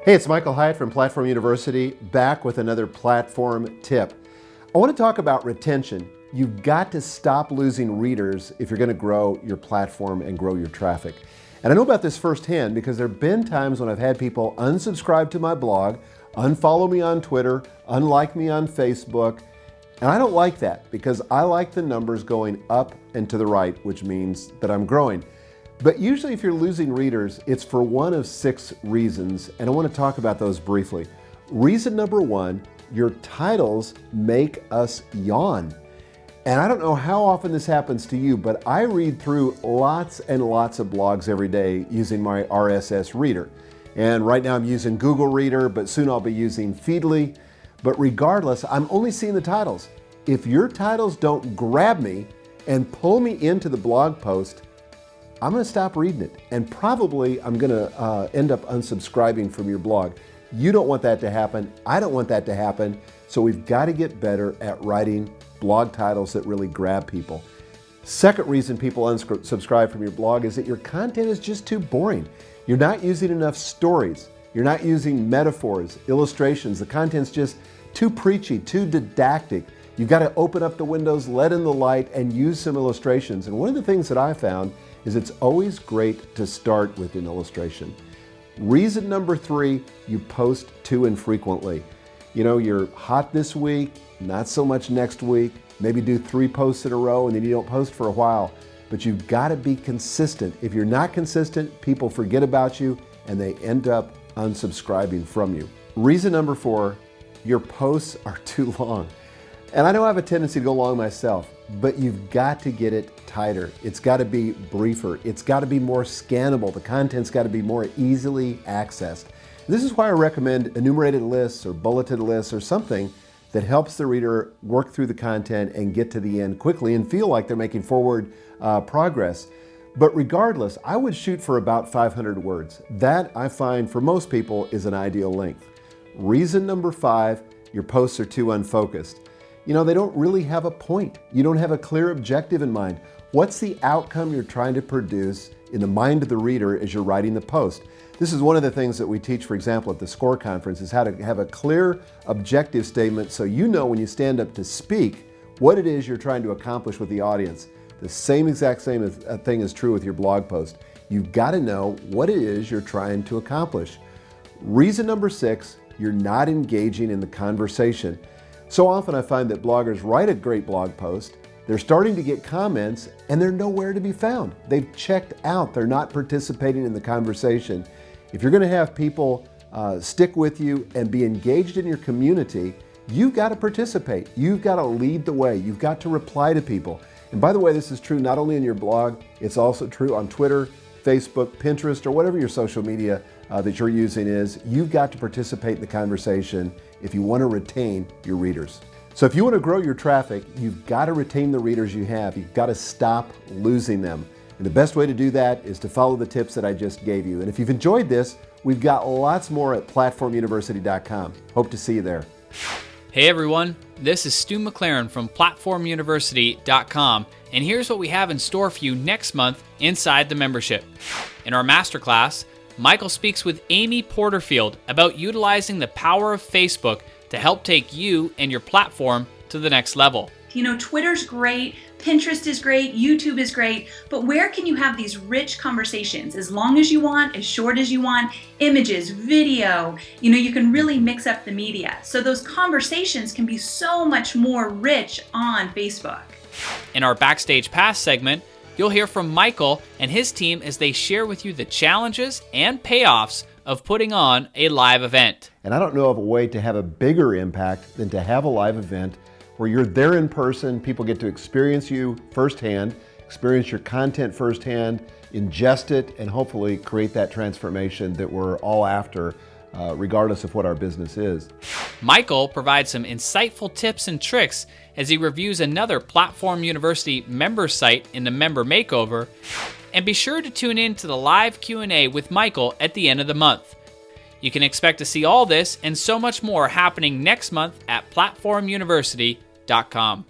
Hey, it's Michael Hyatt from Platform University, back with another platform tip. I want to talk about retention. You've got to stop losing readers if you're going to grow your platform and grow your traffic. And I know about this firsthand because there have been times when I've had people unsubscribe to my blog, unfollow me on Twitter, unlike me on Facebook, and I don't like that because I like the numbers going up and to the right, which means that I'm growing. But usually if you're losing readers, it's for one of 6 reasons, and I want to talk about those briefly. Reason number 1, your titles make us yawn. And I don't know how often this happens to you, but I read through lots and lots of blogs every day using my RSS reader. And right now I'm using Google Reader, but soon I'll be using Feedly. But regardless, I'm only seeing the titles. If your titles don't grab me and pull me into the blog post, I'm going to stop reading it, and probably I'm going to end up unsubscribing from your blog. You don't want that to happen. I don't want that to happen. So we've got to get better at writing blog titles that really grab people. Second reason people unsubscribe from your blog is that your content is just too boring. You're not using enough stories. You're not using metaphors, illustrations. The content's just too preachy, too didactic. You've got to open up the windows, let in the light, and use some illustrations. And one of the things that I found is it's always great to start with an illustration. Reason number 3, you post too infrequently. You know, you're hot this week, not so much next week. Maybe do 3 posts in a row and then you don't post for a while. But you've got to be consistent. If you're not consistent, people forget about you and they end up unsubscribing from you. Reason number 4, your posts are too long. And I know I have a tendency to go long myself, but you've got to get it tighter. It's got to be briefer. It's got to be more scannable. The content's got to be more easily accessed. This is why I recommend enumerated lists or bulleted lists or something that helps the reader work through the content and get to the end quickly and feel like they're making forward progress. But regardless, I would shoot for about 500 words. That, I find, for most people is an ideal length. Reason number 5, your posts are too unfocused. You know, they don't really have a point. You don't have a clear objective in mind. What's the outcome you're trying to produce in the mind of the reader as you're writing the post? This is one of the things that we teach, for example, at the SCORE conference, is how to have a clear objective statement so you know when you stand up to speak what it is you're trying to accomplish with the audience. The same thing is true with your blog post. You've got to know what it is you're trying to accomplish. Reason number 6, you're not engaging in the conversation. So often I find that bloggers write a great blog post, they're starting to get comments, and they're nowhere to be found. They've checked out. They're not participating in the conversation. If you're going to have people stick with you and be engaged in your community, you've got to participate. You've got to lead the way. You've got to reply to people. And by the way, this is true not only in your blog, it's also true on Twitter, Facebook, Pinterest, or whatever your social media that you're using is. You've got to participate in the conversation if you want to retain your readers. So if you want to grow your traffic, you've got to retain the readers you have. You've got to stop losing them. And the best way to do that is to follow the tips that I just gave you. And if you've enjoyed this, we've got lots more at platformuniversity.com. Hope to see you there. Hey everyone, this is Stu McLaren from platformuniversity.com, and here's what we have in store for you next month inside the membership. In our masterclass, Michael speaks with Amy Porterfield about utilizing the power of Facebook to help take you and your platform to the next level. You know, Twitter's great, Pinterest is great, YouTube is great, but where can you have these rich conversations as long as you want, as short as you want, images, video, you know, you can really mix up the media. So those conversations can be so much more rich on Facebook. In our Backstage Pass segment, you'll hear from Michael and his team as they share with you the challenges and payoffs of putting on a live event. And I don't know of a way to have a bigger impact than to have a live event where you're there in person, people get to experience you firsthand, experience your content firsthand, ingest it, and hopefully create that transformation that we're all after, regardless of what our business is. Michael provides some insightful tips and tricks as he reviews another Platform University member site in the Member Makeover. And be sure to tune in to the live Q&A with Michael at the end of the month. You can expect to see all this and so much more happening next month at platformuniversity.com.